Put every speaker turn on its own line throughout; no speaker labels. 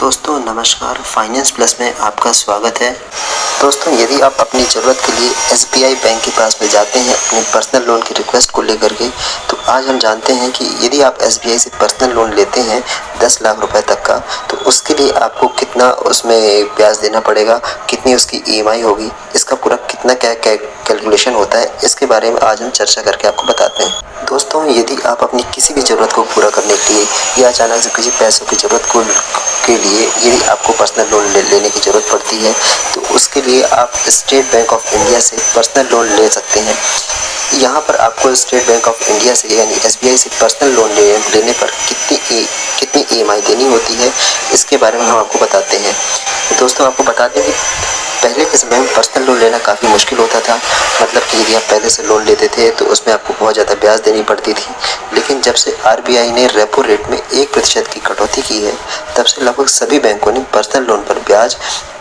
दोस्तों नमस्कार, finance plus में आपका स्वागत है। दोस्तों यदि आप अपनी ज़रूरत के लिए एसबीआई बैंक के पास में जाते हैं अपनी पर्सनल लोन की रिक्वेस्ट को लेकर के, तो आज हम जानते हैं कि यदि आप एसबीआई से पर्सनल लोन लेते हैं 10 लाख रुपए तक का, तो उसके लिए आपको कितना उसमें ब्याज देना पड़ेगा, कितनी उसकी ईएमआई होगी, इसका पूरा कितना क्या कैलकुलेशन होता है, इसके बारे में आज हम चर्चा करके आपको बताते हैं। दोस्तों यदि आप अपनी किसी भी ज़रूरत को पूरा करने के लिए या अचानक से किसी पैसों की ज़रूरत के लिए यदि आपको पर्सनल लोन लेने की ज़रूरत पड़ती है, तो उसके लिए आप स्टेट बैंक ऑफ इंडिया से पर्सनल लोन ले सकते हैं। यहाँ पर आपको स्टेट बैंक ऑफ इंडिया से यानी एसबीआई से पर्सनल लोन लेने पर कितनी ईएमआई देनी होती है, इसके बारे में हम आपको बताते हैं। तो दोस्तों आपको बता दें कि पहले के समय में पर्सनल लोन लेना काफ़ी मुश्किल होता था। मतलब कि यदि आप पहले से लोन लेते थे तो उसमें आपको बहुत ज़्यादा ब्याज देनी पड़ती थी। लेकिन जब से आरबीआई ने रेपो रेट में 1% की कटौती की है, तब से लगभग सभी बैंकों ने पर्सनल लोन पर ब्याज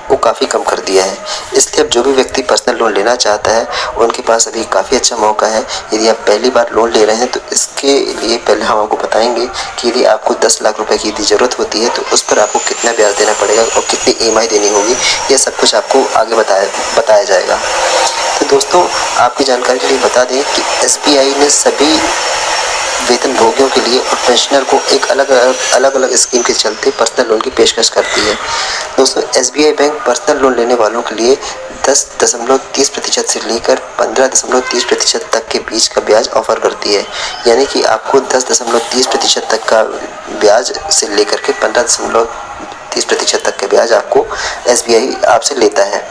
को काफ़ी कम कर दिया है। इसलिए अब जो भी व्यक्ति पर्सनल लोन लेना चाहता है उनके पास अभी काफ़ी अच्छा मौका है। यदि आप पहली बार लोन ले रहे हैं तो इसके लिए पहले हम आपको बताएंगे कि यदि आपको 10 लाख रुपए की यदि ज़रूरत होती है तो उस पर आपको कितना ब्याज देना पड़ेगा और कितनी ईएमआई देनी होगी, ये सब कुछ आपको आगे बताया जाएगा। तो दोस्तों आपकी जानकारी के लिए बता दें कि एसबीआई ने सभी वेतनभोगियों के लिए और पेंशनर को एक अलग अलग स्कीम के चलते पर्सनल लोन की पेशकश करती है। दोस्तों एसबीआई बैंक पर्सनल लोन लेने वालों के लिए 10.30% से लेकर 15.30% तक के बीच का ब्याज ऑफर करती है। यानी कि आपको 10.30% तक का ब्याज से लेकर के 15.30% तक का ब्याज आपको एसबीआई आपसे लेता है।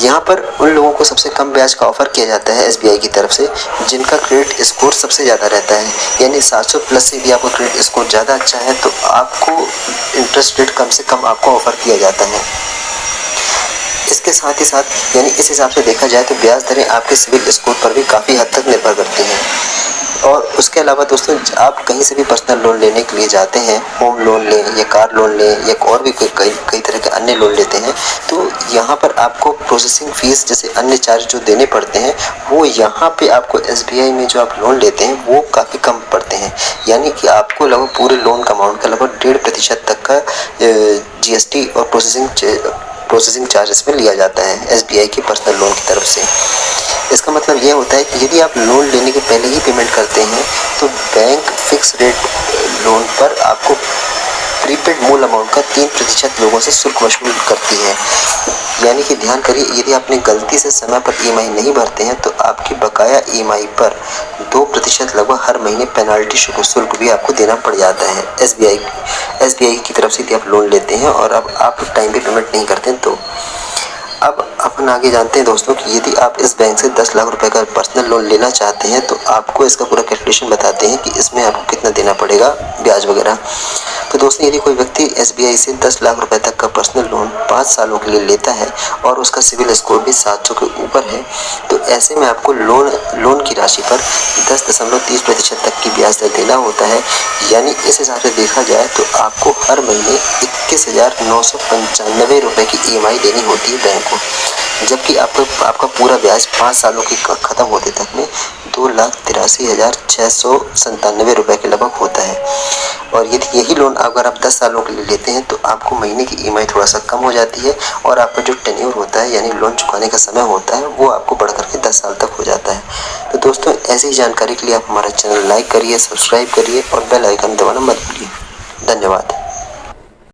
यहाँ पर उन लोगों को सबसे कम ब्याज का ऑफर किया जाता है एसबीआई की तरफ से जिनका क्रेडिट स्कोर सबसे ज़्यादा रहता है। यानी 700 प्लस से भी आपका क्रेडिट स्कोर ज़्यादा अच्छा है तो आपको इंटरेस्ट रेट कम से कम आपको ऑफर किया जाता है। इसके साथ ही साथ यानी इस हिसाब से देखा जाए तो ब्याज दरें आपके सिविल स्कोर पर भी काफ़ी हद तक निर्भर करती हैं। और उसके अलावा दोस्तों आप कहीं से भी पर्सनल लोन लेने के लिए जाते हैं, होम लोन लें या कार लोन लें या और भी कई तरह के अन्य लोन लेते हैं, तो यहाँ पर आपको प्रोसेसिंग फ़ीस जैसे अन्य चार्ज जो देने पड़ते हैं वो यहाँ पे आपको एसबीआई में जो आप लोन लेते हैं वो काफ़ी कम पड़ते हैं। यानी कि आपको लगभग पूरे लोन का अमाउंट का लगभग 1.5% तक का जीएसटी और प्रोसेसिंग चार्जेस में लिया जाता है एसबीआई के पर्सनल लोन की तरफ से। इसका मतलब ये होता है कि यदि आप लोन लेने के पहले ही पेमेंट करते हैं तो बैंक फिक्स रेट लोन पर आपको प्रीपेड मूल अमाउंट का 3% लोगों से शुल्क वसूल करती है। यानी कि ध्यान करिए यदि आपने गलती से समय पर ईएमआई नहीं भरते हैं तो आपकी बकाया ईएमआई पर 2% लगभग हर महीने पेनाल्टी शुल्क भी आपको देना पड़ जाता है एसबीआई की तरफ से यदि आप लोन लेते हैं और अब आप टाइम पे पेमेंट नहीं करते हैं तो। अब अपन आगे जानते हैं दोस्तों कि यदि आप इस बैंक से 10 लाख रुपए का पर्सनल लोन लेना चाहते हैं तो आपको इसका पूरा कैलकुलेशन बताते हैं कि इसमें आपको कितना देना पड़ेगा ब्याज वगैरह। तो दोस्तों यदि कोई व्यक्ति एसबीआई से 10 लाख रुपए तक का पर्सनल लोन 5 सालों के लिए लेता है और उसका सिविल स्कोर भी 700 के ऊपर है, तो ऐसे में आपको लोन की राशि पर 10.30% तक की ब्याज दर देना होता है। यानी इस हिसाब से देखा जाए तो आपको हर महीने 21,995 रुपये की ईएमआई देनी होती है बैंक को, जबकि आपका पूरा ब्याज 5 सालों की ख़त्म होते तक में 2,83,697 रुपये के लगभग होता है। और यदि यही लोन अगर आप 10 सालों के लिए लेते हैं तो आपको महीने की ईएमआई थोड़ा सा कम हो जाती है और आपका जो टेन्योर होता है यानी लोन चुकाने का समय होता है वो आपको बढ़ करके 10 साल तक हो जाता है। तो दोस्तों ऐसी ही जानकारी के लिए आप हमारा चैनल लाइक करिए, सब्सक्राइब करिए और बेल आइकन दबाना मत भूलिए। धन्यवाद।